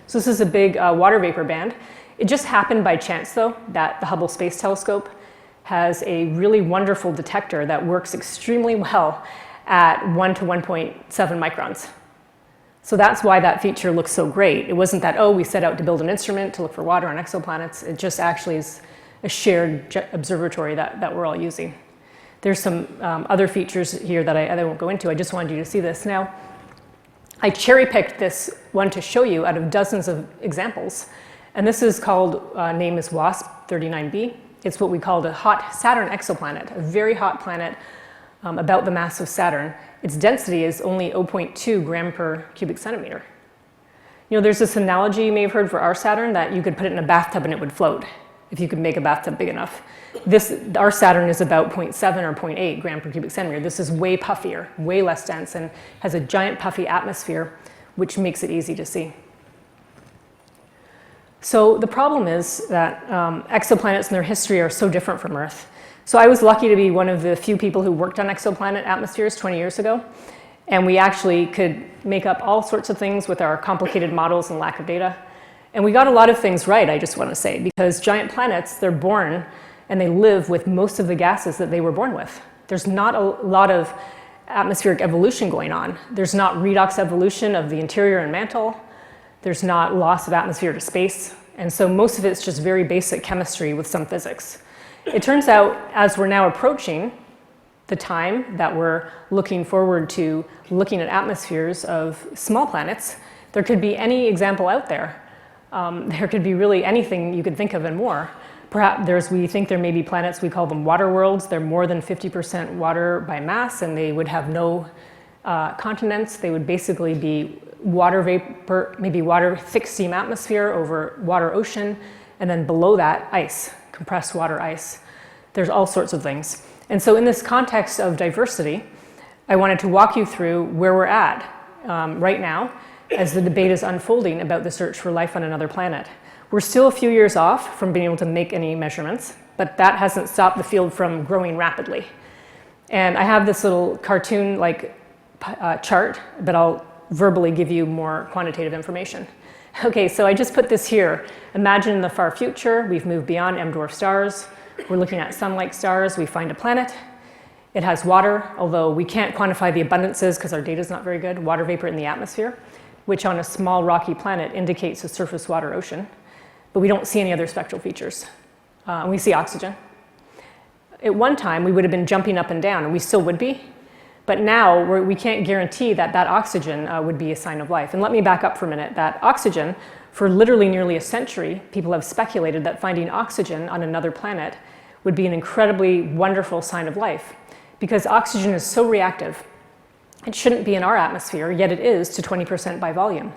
So this is a big water vapor band. It just happened by chance, though, that the Hubble Space Telescope has a really wonderful detector that works extremely well at 1 to 1.7 microns. So that's why that feature looks so great. It wasn't that, we set out to build an instrument to look for water on exoplanets. It just actually is a shared observatory that we're all using. There's some other features here that I won't go into. I just wanted you to see this. Now, I cherry-picked this one to show you out of dozens of examples. And this is called, name is WASP-39b. It's what we call a hot Saturn exoplanet, a very hot planet about the mass of Saturn. Its density is only 0.2 gram per cubic centimeter. There's this analogy you may have heard for our Saturn that you could put it in a bathtub and it would float. if you could make a bathtub big enough. Our Saturn is about 0.7 or 0.8 gram per cubic centimeter. This is way puffier, way less dense, and has a giant puffy atmosphere, which makes it easy to see. So the problem is that exoplanets and their history are so different from Earth. So I was lucky to be one of the few people who worked on exoplanet atmospheres 20 years ago. And we actually could make up all sorts of things with our complicated models and lack of data. And we got a lot of things right, I just want to say, because giant planets, they're born and they live with most of the gases that they were born with. There's not a lot of atmospheric evolution going on. There's not redox evolution of the interior and mantle. There's not loss of atmosphere to space. And so most of it's just very basic chemistry with some physics. It turns out, as we're now approaching the time that we're looking forward to looking at atmospheres of small planets, there could be any example out there. There could be really anything you could think of and more. Perhaps we think there may be planets, we call them water worlds. They're more than 50% water by mass, and they would have no continents. They would basically be water vapor, maybe water, thick steam atmosphere over water ocean, and then below that, ice, compressed water ice. There's all sorts of things. And so in this context of diversity, I wanted to walk you through where we're at right now as the debate is unfolding about the search for life on another planet. We're still a few years off from being able to make any measurements, but that hasn't stopped the field from growing rapidly. And I have this little cartoon-like chart, but I'll verbally give you more quantitative information. Okay, so I just put this here. Imagine in the far future, we've moved beyond M-dwarf stars. We're looking at sun-like stars. We find a planet. It has water, although we can't quantify the abundances because our data is not very good. Water vapor in the atmosphere, which on a small rocky planet indicates a surface water ocean. But we don't see any other spectral features. And we see oxygen. At one time, we would have been jumping up and down, and we still would be. But now, we can't guarantee that that oxygen would be a sign of life. And let me back up for a minute. That oxygen, for literally nearly a century, people have speculated that finding oxygen on another planet would be an incredibly wonderful sign of life. Because oxygen is so reactive. It shouldn't be in our atmosphere, yet it is to 20% by volume,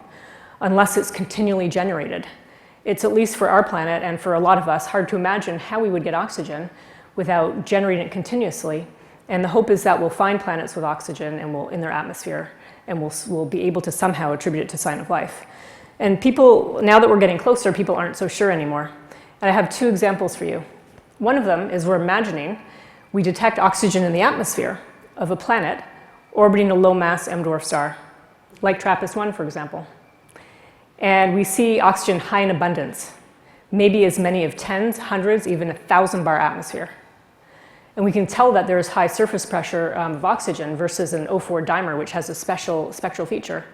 unless it's continually generated. It's, at least for our planet and for a lot of us, hard to imagine how we would get oxygen without generating it continuously. And the hope is that we'll find planets with oxygen and in their atmosphere, and we'll be able to somehow attribute it to sign of life. And people, now that we're getting closer, people aren't so sure anymore. And I have two examples for you. One of them is we're imagining we detect oxygen in the atmosphere of a planet orbiting a low-mass M-dwarf star, like TRAPPIST-1, for example. And we see oxygen high in abundance, maybe as many as tens, hundreds, even 1,000 bar atmosphere. And we can tell that there is high surface pressure of oxygen versus an O4 dimer, which has a special spectral feature.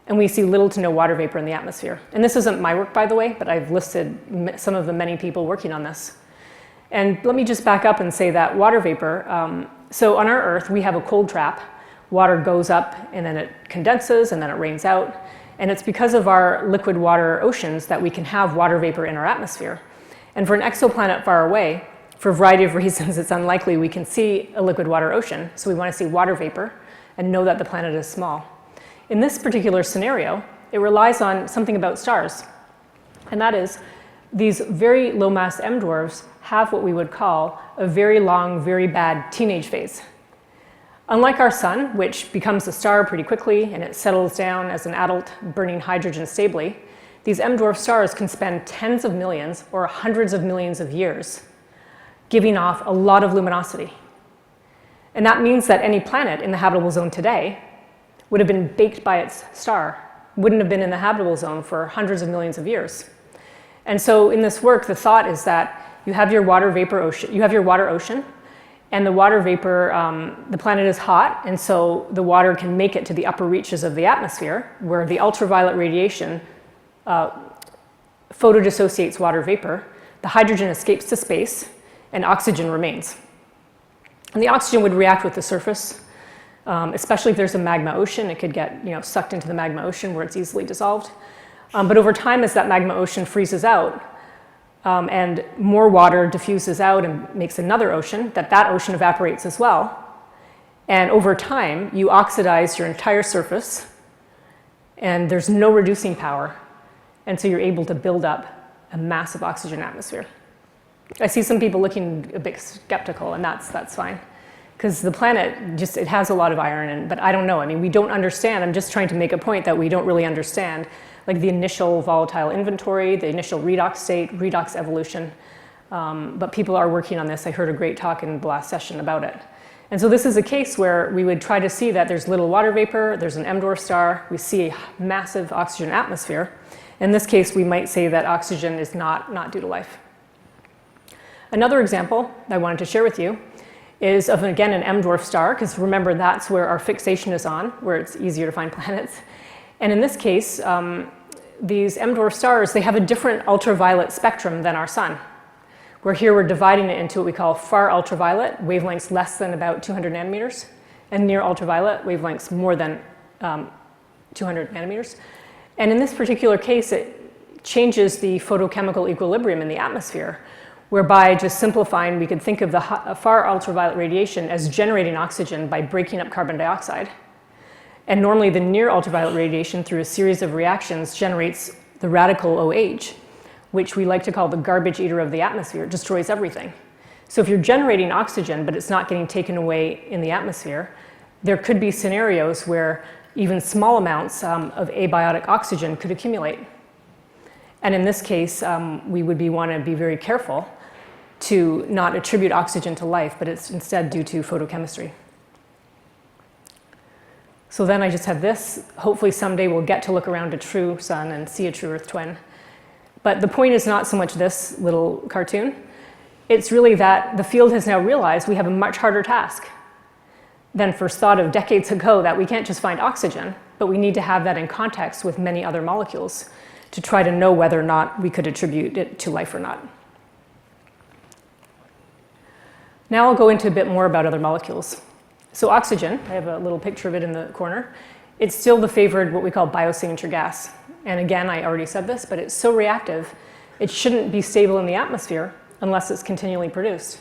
And we see little to no water vapor in the atmosphere. And this isn't my work, by the way, but I've listed some of the many people working on this. And let me just back up and say that water vapor, so on our Earth, we have a cold trap. Water goes up, and then it condenses, and then it rains out. And it's because of our liquid water oceans that we can have water vapor in our atmosphere. And for an exoplanet far away, for a variety of reasons, it's unlikely we can see a liquid water ocean. So we want to see water vapor and know that the planet is small. In this particular scenario, it relies on something about stars. And that is, these very low-mass M-dwarfs have what we would call a very long, very bad teenage phase. Unlike our sun, which becomes a star pretty quickly and it settles down as an adult burning hydrogen stably, these M-dwarf stars can spend tens of millions or hundreds of millions of years giving off a lot of luminosity. And that means that any planet in the habitable zone today would have been baked by its star, wouldn't have been in the habitable zone for hundreds of millions of years. And so in this work, the thought is that you have your water vapor ocean, you have your water ocean, and the water vapor, the planet is hot, and so the water can make it to the upper reaches of the atmosphere, where the ultraviolet radiation photodissociates water vapor. The hydrogen escapes to space, and oxygen remains. And the oxygen would react with the surface, especially if there's a magma ocean. It could get sucked into the magma ocean where it's easily dissolved. But over time, as that magma ocean freezes out, and more water diffuses out and makes another ocean, that ocean evaporates as well. And over time, you oxidize your entire surface, and there's no reducing power. And so you're able to build up a massive oxygen atmosphere. I see some people looking a bit skeptical, and that's fine. Because the planet just, it has a lot of iron in it, but I don't know. I mean, we don't understand. I'm just trying to make a point that we don't really understand, like the initial volatile inventory, the initial redox state, redox evolution. But people are working on this. I heard a great talk in the last session about it. And so this is a case where we would try to see that there's little water vapor, there's an M-dwarf star, we see a massive oxygen atmosphere. In this case, we might say that oxygen is not due to life. Another example I wanted to share with you is of, again, an M-dwarf star, because remember, that's where our fixation is on, where it's easier to find planets. And in this case, these M-dwarf stars, they have a different ultraviolet spectrum than our sun. Where here we're dividing it into what we call far ultraviolet, wavelengths less than about 200 nanometers, and near ultraviolet, wavelengths more than 200 nanometers. And in this particular case, it changes the photochemical equilibrium in the atmosphere, whereby, just simplifying, we could think of the far ultraviolet radiation as generating oxygen by breaking up carbon dioxide. And normally the near ultraviolet radiation, through a series of reactions, generates the radical OH, which we like to call the garbage eater of the atmosphere. It destroys everything. So if you're generating oxygen, but it's not getting taken away in the atmosphere, there could be scenarios where even small amounts of abiotic oxygen could accumulate. And in this case, we would want to be very careful to not attribute oxygen to life, but it's instead due to photochemistry. So then I just have this. Hopefully someday we'll get to look around a true sun and see a true Earth twin. But the point is not so much this little cartoon. It's really that the field has now realized we have a much harder task than first thought of decades ago, that we can't just find oxygen, but we need to have that in context with many other molecules to try to know whether or not we could attribute it to life or not. Now I'll go into a bit more about other molecules. So oxygen, I have a little picture of it in the corner. It's still the favored, what we call biosignature gas. And again, I already said this, but it's so reactive, it shouldn't be stable in the atmosphere unless it's continually produced.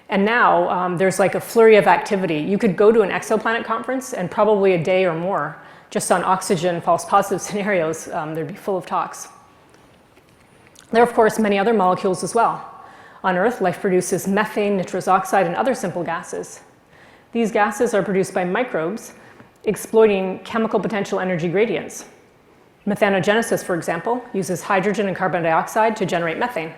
And now there's like a flurry of activity. You could go to an exoplanet conference and probably a day or more just on oxygen false positive scenarios, they'd be full of talks. There are, of course, many other molecules as well. On Earth, life produces methane, nitrous oxide, and other simple gases. These gases are produced by microbes exploiting chemical potential energy gradients. Methanogenesis, for example, uses hydrogen and carbon dioxide to generate methane.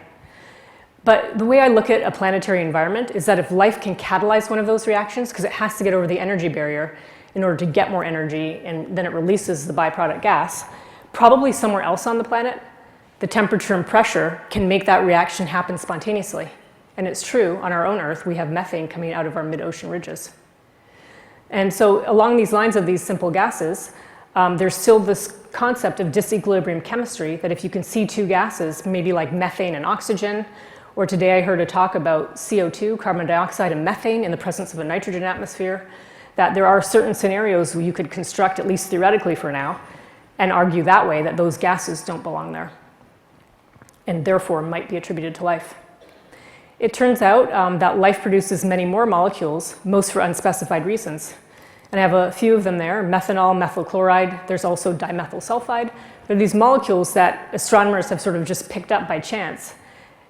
But the way I look at a planetary environment is that if life can catalyze one of those reactions, because it has to get over the energy barrier in order to get more energy, and then it releases the byproduct gas, probably somewhere else on the planet, the temperature and pressure can make that reaction happen spontaneously. And it's true, on our own Earth, we have methane coming out of our mid-ocean ridges. And so along these lines of these simple gases, there's still this concept of disequilibrium chemistry, that if you can see two gases, maybe like methane and oxygen, or today I heard a talk about CO2, carbon dioxide, and methane in the presence of a nitrogen atmosphere, that there are certain scenarios where you could construct, at least theoretically for now, and argue that way that those gases don't belong there, and therefore might be attributed to life. It turns out that life produces many more molecules, most for unspecified reasons. And I have a few of them there: methanol, methyl chloride. There's also dimethyl sulfide. They're these molecules that astronomers have sort of just picked up by chance.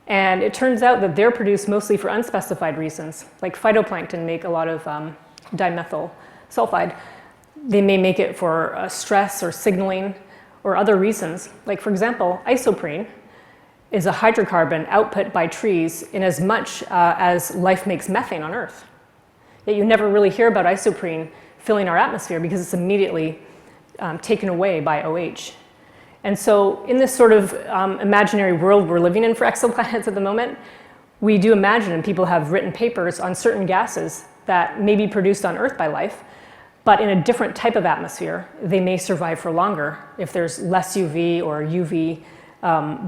And it turns out that they're produced mostly for unspecified reasons. Like phytoplankton make a lot of dimethyl sulfide. They may make it for stress or signaling or other reasons. Like, for example, isoprene is a hydrocarbon output by trees in as much as life makes methane on Earth. Yet you never really hear about isoprene filling our atmosphere because it's immediately taken away by OH. And so in this sort of imaginary world we're living in for exoplanets at the moment, we do imagine, and people have written papers on certain gases that may be produced on Earth by life, but in a different type of atmosphere, they may survive for longer if there's less UV or UV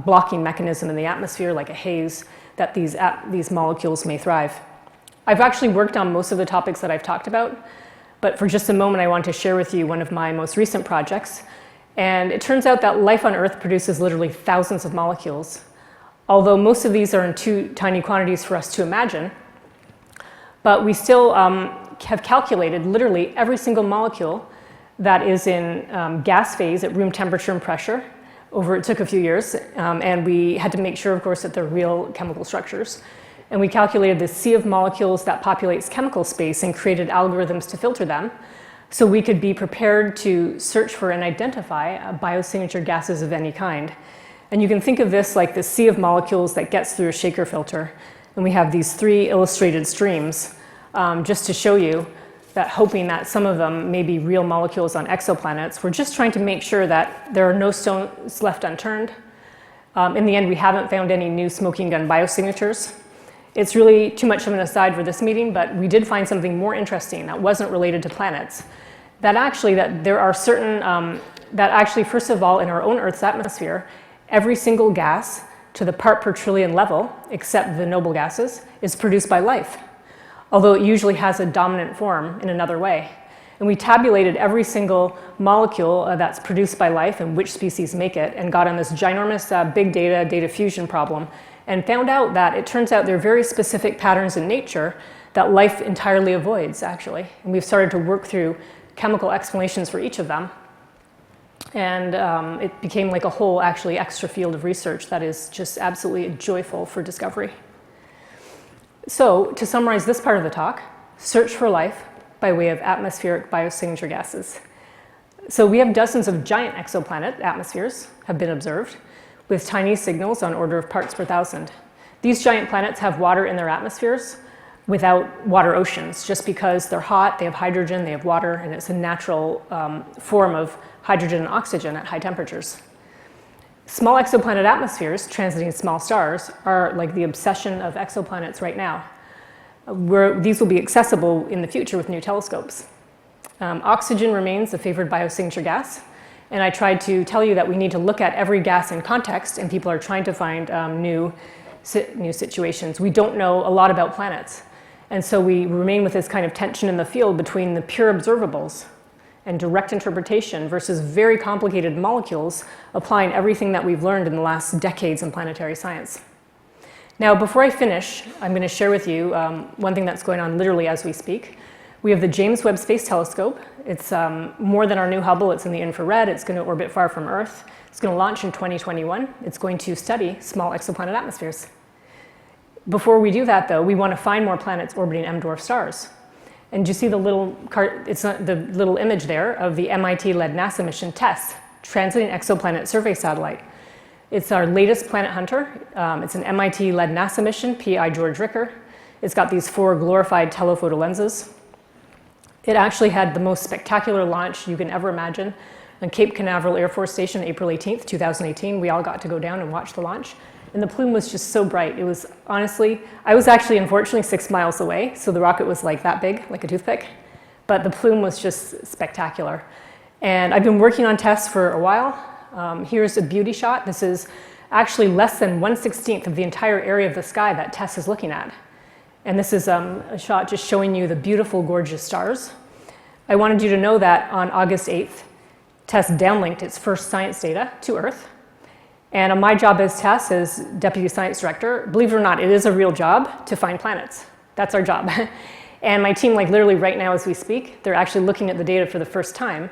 blocking mechanism in the atmosphere, like a haze, that these molecules may thrive. I've actually worked on most of the topics that I've talked about, but for just a moment I want to share with you one of my most recent projects. And it turns out that life on Earth produces literally thousands of molecules, although most of these are in too tiny quantities for us to imagine. But we still have calculated literally every single molecule that is in gas phase at room temperature and pressure, It took a few years, and we had to make sure, of course, that they're real chemical structures. And we calculated the sea of molecules that populates chemical space and created algorithms to filter them, so we could be prepared to search for and identify biosignature gases of any kind. And you can think of this like the sea of molecules that gets through a shaker filter. And we have these 3 illustrated streams just to show you that, hoping that some of them may be real molecules on exoplanets. We're just trying to make sure that there are no stones left unturned. In the end, we haven't found any new smoking gun biosignatures. It's really too much of an aside for this meeting, but we did find something more interesting that wasn't related to planets. That there are certain, that actually, first of all, in our own Earth's atmosphere, every single gas to the part per trillion level, except the noble gases, is produced by life, although it usually has a dominant form in another way. And we tabulated every single molecule that's produced by life and which species make it, and got on this ginormous big data fusion problem, and found out that it turns out there are very specific patterns in nature that life entirely avoids, actually. And we've started to work through chemical explanations for each of them. And it became like a whole, actually, extra field of research that is just absolutely joyful for discovery. So, to summarize this part of the talk, search for life by way of atmospheric biosignature gases. So we have dozens of giant exoplanet atmospheres have been observed, with tiny signals on order of parts per thousand. These giant planets have water in their atmospheres without water oceans, just because they're hot, they have hydrogen, they have water, and it's a natural form of hydrogen and oxygen at high temperatures. Small exoplanet atmospheres transiting small stars are like the obsession of exoplanets right now. These will be accessible in the future with new telescopes. Oxygen remains a favored biosignature gas, and I tried to tell you that we need to look at every gas in context, and people are trying to find new situations. We don't know a lot about planets, and so we remain with this kind of tension in the field between the pure observables and direct interpretation versus very complicated molecules applying everything that we've learned in the last decades in planetary science. Now, before I finish, I'm going to share with you one thing that's going on literally as we speak. We have the James Webb Space Telescope. It's more than our new Hubble. It's in the infrared. It's going to orbit far from Earth. It's going to launch in 2021. It's going to study small exoplanet atmospheres. Before we do that, though, we want to find more planets orbiting M-dwarf stars. And you see the little the little image there of the MIT-led NASA mission TESS, Transiting Exoplanet Survey Satellite. It's our latest planet hunter. It's an MIT-led NASA mission, PI George Ricker. It's got these 4 glorified telephoto lenses. It actually had the most spectacular launch you can ever imagine on Cape Canaveral Air Force Station, April 18th, 2018. We all got to go down and watch the launch. And the plume was just so bright. It was honestly, I was actually unfortunately 6 miles away, so the rocket was like that big, like a toothpick. But the plume was just spectacular. And I've been working on TESS for a while. Here's a beauty shot. This is actually less than 1/16 of the entire area of the sky that TESS is looking at. And this is a shot just showing you the beautiful, gorgeous stars. I wanted you to know that on August 8th, TESS downlinked its first science data to Earth. And my job as TESS, as Deputy Science Director, believe it or not, it is a real job to find planets. That's our job. And my team, like literally right now as we speak, they're actually looking at the data for the first time,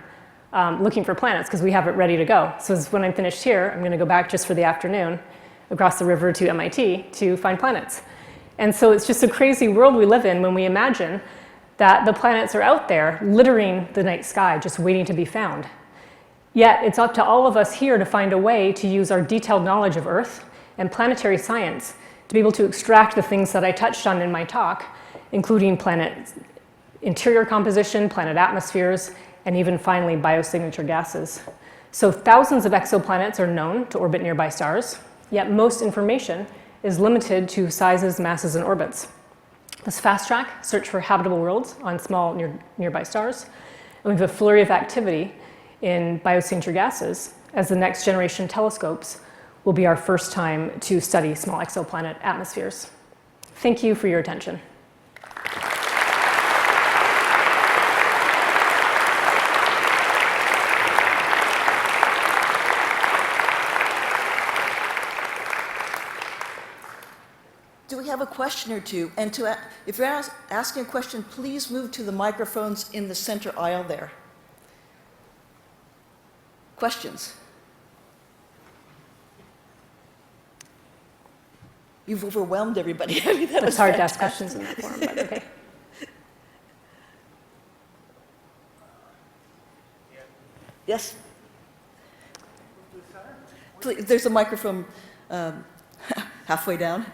looking for planets because we have it ready to go. So when I'm finished here, I'm going to go back just for the afternoon across the river to MIT to find planets. And so it's just a crazy world we live in when we imagine that the planets are out there littering the night sky, just waiting to be found. Yet it's up to all of us here to find a way to use our detailed knowledge of Earth and planetary science to be able to extract the things that I touched on in my talk, including planet interior composition, planet atmospheres, and even finally biosignature gases. So thousands of exoplanets are known to orbit nearby stars, yet most information is limited to sizes, masses, and orbits. Let's fast track, search for habitable worlds on small nearby stars, and we have a flurry of activity in biosignature gases as the next generation telescopes will be our first time to study small exoplanet atmospheres. Thank you for your attention. Do we have a question or two? And if you're asking a question, please move to the microphones in the center aisle there. Questions? You've overwhelmed everybody. I mean, that was It's hard to ask fantastic. questions in that forum, but okay. Yes? Please, there's a microphone halfway down.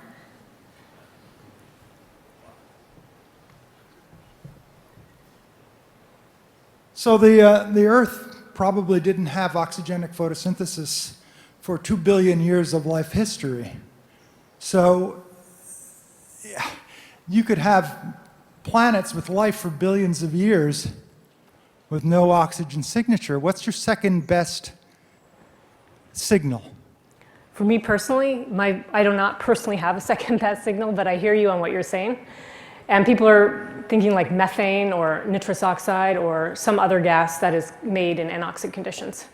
So the Earth probably didn't have oxygenic photosynthesis for 2 billion years of life history. So yeah, you could have planets with life for billions of years with no oxygen signature. What's your second best signal? For me personally, I do not personally have a second best signal, but I hear you on what you're saying. And people are thinking like methane or nitrous oxide or some other gas that is made in anoxic conditions.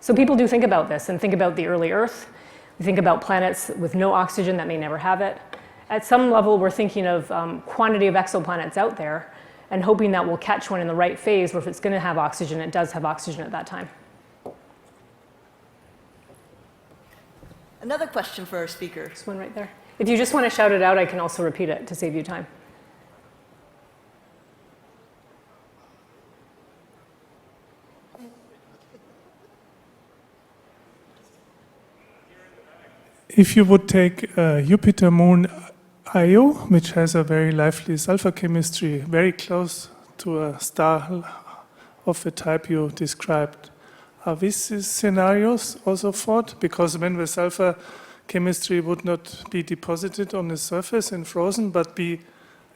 So people do think about this and think about the early Earth. We think about planets with no oxygen that may never have it. At some level, we're thinking of quantity of exoplanets out there and hoping that we'll catch one in the right phase where if it's going to have oxygen, it does have oxygen at that time. Another question for our speaker. This one right there. If you just want to shout it out, I can also repeat it to save you time. If you would take Jupiter moon Io, which has a very lively sulfur chemistry, very close to a star of the type you described, are these scenarios also thought? Because when the sulfur chemistry would not be deposited on the surface and frozen, but be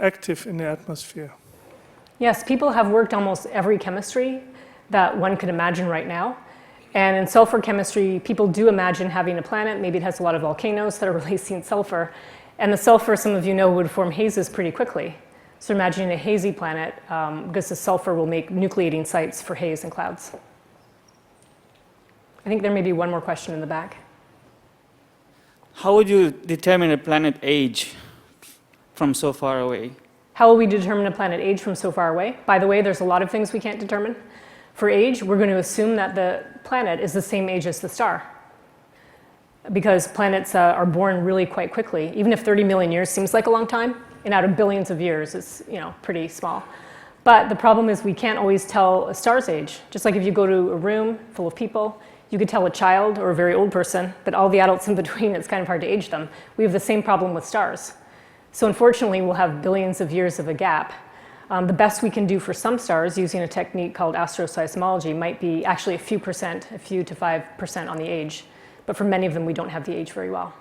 active in the atmosphere. Yes, people have worked almost every chemistry that one could imagine right now. And in sulfur chemistry, people do imagine having a planet. Maybe it has a lot of volcanoes that are releasing sulfur. And the sulfur, some of you know, would form hazes pretty quickly. So imagining a hazy planet, because the sulfur will make nucleating sites for haze and clouds. I think there may be one more question in the back. How would you determine a planet age from so far away? How will we determine a planet age from so far away? By the way, there's a lot of things we can't determine. For age, we're going to assume that the planet is the same age as the star, because planets are born really quite quickly. Even if 30 million years seems like a long time, and out of billions of years, it's pretty small. But the problem is we can't always tell a star's age. Just like if you go to a room full of people, you could tell a child or a very old person, but all the adults in between, it's kind of hard to age them. We have the same problem with stars. So unfortunately, we'll have billions of years of a gap. The best we can do for some stars using a technique called astroseismology might be actually a few to 5% on the age. But for many of them, we don't have the age very well.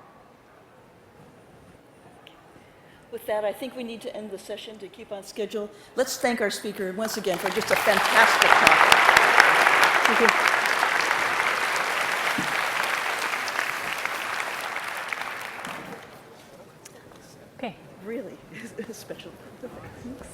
With that, I think we need to end the session to keep on schedule. Let's thank our speaker once again for just a fantastic talk. Thank you. Really special. Thanks.